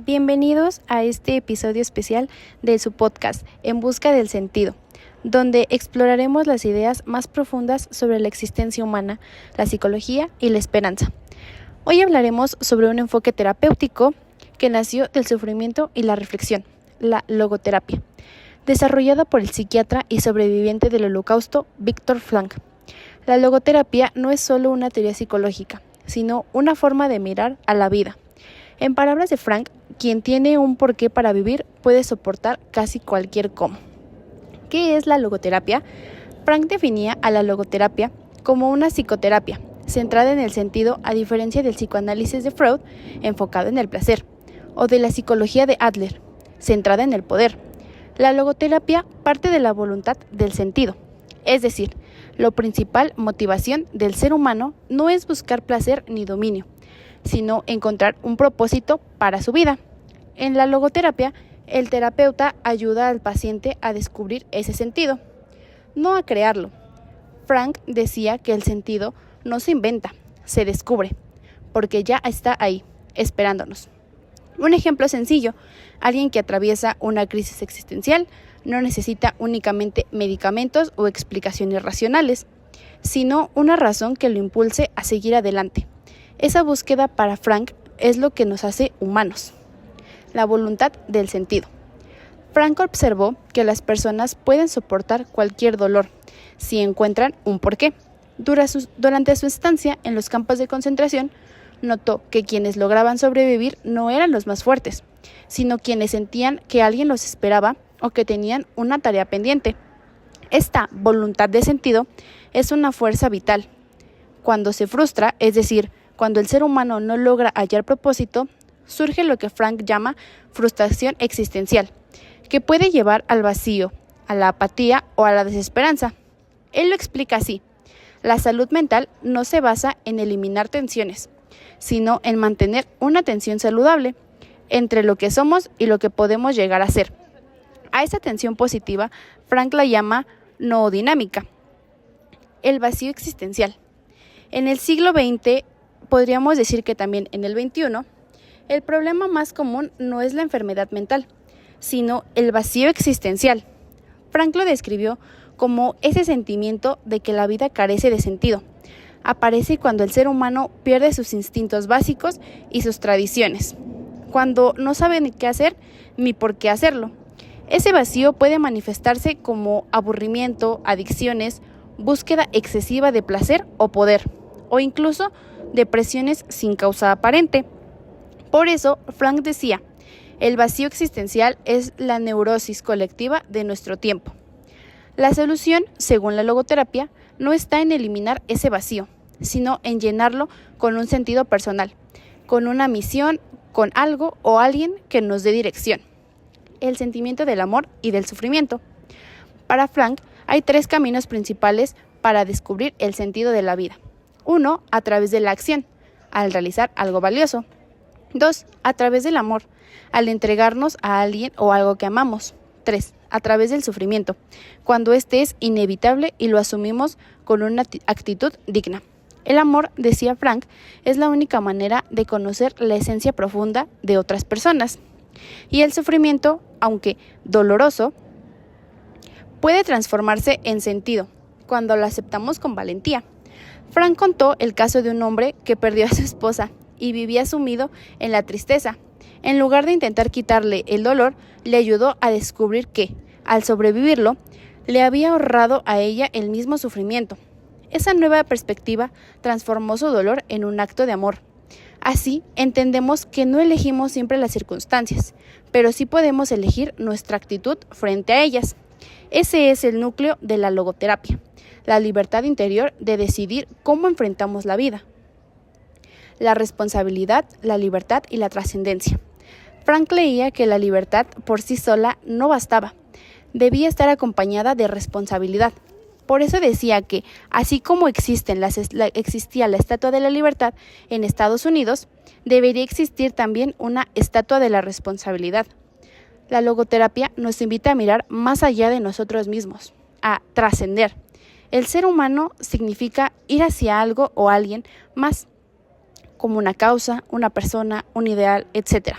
Bienvenidos a este episodio especial de su podcast En Busca del Sentido, donde exploraremos las ideas más profundas sobre la existencia humana, la psicología y la esperanza. Hoy hablaremos sobre un enfoque terapéutico que nació del sufrimiento y la reflexión, la logoterapia, desarrollada por el psiquiatra y sobreviviente del Holocausto, Viktor Frankl. La logoterapia no es solo una teoría psicológica, sino una forma de mirar a la vida. En palabras de Frankl, quien tiene un porqué para vivir puede soportar casi cualquier cómo. ¿Qué es la logoterapia? Frankl definía a la logoterapia como una psicoterapia, centrada en el sentido a diferencia del psicoanálisis de Freud, enfocado en el placer, o de la psicología de Adler, centrada en el poder. La logoterapia parte de la voluntad del sentido, es decir, la principal motivación del ser humano no es buscar placer ni dominio, sino encontrar un propósito para su vida. En la logoterapia, el terapeuta ayuda al paciente a descubrir ese sentido, no a crearlo. Frankl decía que el sentido no se inventa, se descubre, porque ya está ahí, esperándonos. Un ejemplo sencillo: alguien que atraviesa una crisis existencial no necesita únicamente medicamentos o explicaciones racionales, sino una razón que lo impulse a seguir adelante. Esa búsqueda para Frankl es lo que nos hace humanos, la voluntad del sentido. Frankl observó que las personas pueden soportar cualquier dolor si encuentran un porqué. Durante su estancia en los campos de concentración, notó que quienes lograban sobrevivir no eran los más fuertes, sino quienes sentían que alguien los esperaba o que tenían una tarea pendiente. Esta voluntad de sentido es una fuerza vital. Cuando se frustra, es decir, cuando el ser humano no logra hallar propósito, surge lo que Frankl llama frustración existencial, que puede llevar al vacío, a la apatía o a la desesperanza. Él lo explica así: la salud mental no se basa en eliminar tensiones, sino en mantener una tensión saludable entre lo que somos y lo que podemos llegar a ser. A esa tensión positiva, Frankl la llama noodinámica, el vacío existencial. En el siglo XX, podríamos decir que también en el XXI, el problema más común no es la enfermedad mental, sino el vacío existencial. Frankl lo describió como ese sentimiento de que la vida carece de sentido. Aparece cuando el ser humano pierde sus instintos básicos y sus tradiciones, cuando no sabe ni qué hacer ni por qué hacerlo. Ese vacío puede manifestarse como aburrimiento, adicciones, búsqueda excesiva de placer o poder, o incluso depresiones sin causa aparente. Por eso, Frankl decía: el vacío existencial es la neurosis colectiva de nuestro tiempo. La solución, según la logoterapia, no está en eliminar ese vacío, sino en llenarlo con un sentido personal, con una misión, con algo o alguien que nos dé dirección. El sentimiento del amor y del sufrimiento. Para Frankl, hay 3 caminos principales para descubrir el sentido de la vida. 1, a través de la acción, al realizar algo valioso. 2, a través del amor, al entregarnos a alguien o algo que amamos. 3, a través del sufrimiento, cuando este es inevitable y lo asumimos con una actitud digna. El amor, decía Frankl, es la única manera de conocer la esencia profunda de otras personas. Y el sufrimiento, aunque doloroso, puede transformarse en sentido cuando lo aceptamos con valentía. Frankl contó el caso de un hombre que perdió a su esposa y vivía sumido en la tristeza. En lugar de intentar quitarle el dolor, le ayudó a descubrir que, al sobrevivirlo, le había ahorrado a ella el mismo sufrimiento. Esa nueva perspectiva transformó su dolor en un acto de amor. Así, entendemos que no elegimos siempre las circunstancias, pero sí podemos elegir nuestra actitud frente a ellas. Ese es el núcleo de la logoterapia, la libertad interior de decidir cómo enfrentamos la vida. La responsabilidad, la libertad y la trascendencia. Frankl creía que la libertad por sí sola no bastaba, debía estar acompañada de responsabilidad. Por eso decía que, así como existía la Estatua de la Libertad en Estados Unidos, debería existir también una Estatua de la Responsabilidad. La logoterapia nos invita a mirar más allá de nosotros mismos, a trascender. El ser humano significa ir hacia algo o alguien más, como una causa, una persona, un ideal, etc.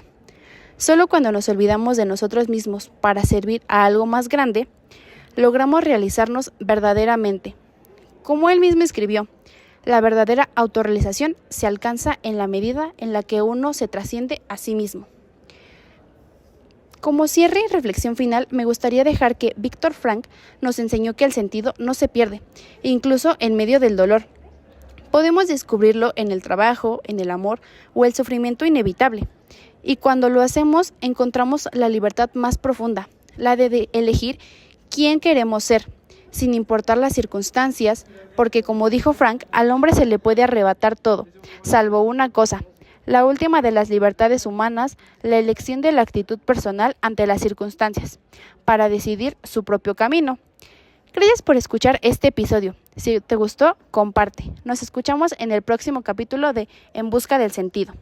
Solo cuando nos olvidamos de nosotros mismos para servir a algo más grande, logramos realizarnos verdaderamente. Como él mismo escribió, la verdadera autorrealización se alcanza en la medida en la que uno se trasciende a sí mismo. Como cierre y reflexión final, me gustaría dejar que Viktor Frankl nos enseñó que el sentido no se pierde, incluso en medio del dolor. Podemos descubrirlo en el trabajo, en el amor o el sufrimiento inevitable. Y cuando lo hacemos, encontramos la libertad más profunda, la de elegir quién queremos ser, sin importar las circunstancias, porque como dijo Frankl, al hombre se le puede arrebatar todo, salvo una cosa, la última de las libertades humanas, la elección de la actitud personal ante las circunstancias, para decidir su propio camino. Gracias por escuchar este episodio. Si te gustó, comparte. Nos escuchamos en el próximo capítulo de En Busca del Sentido.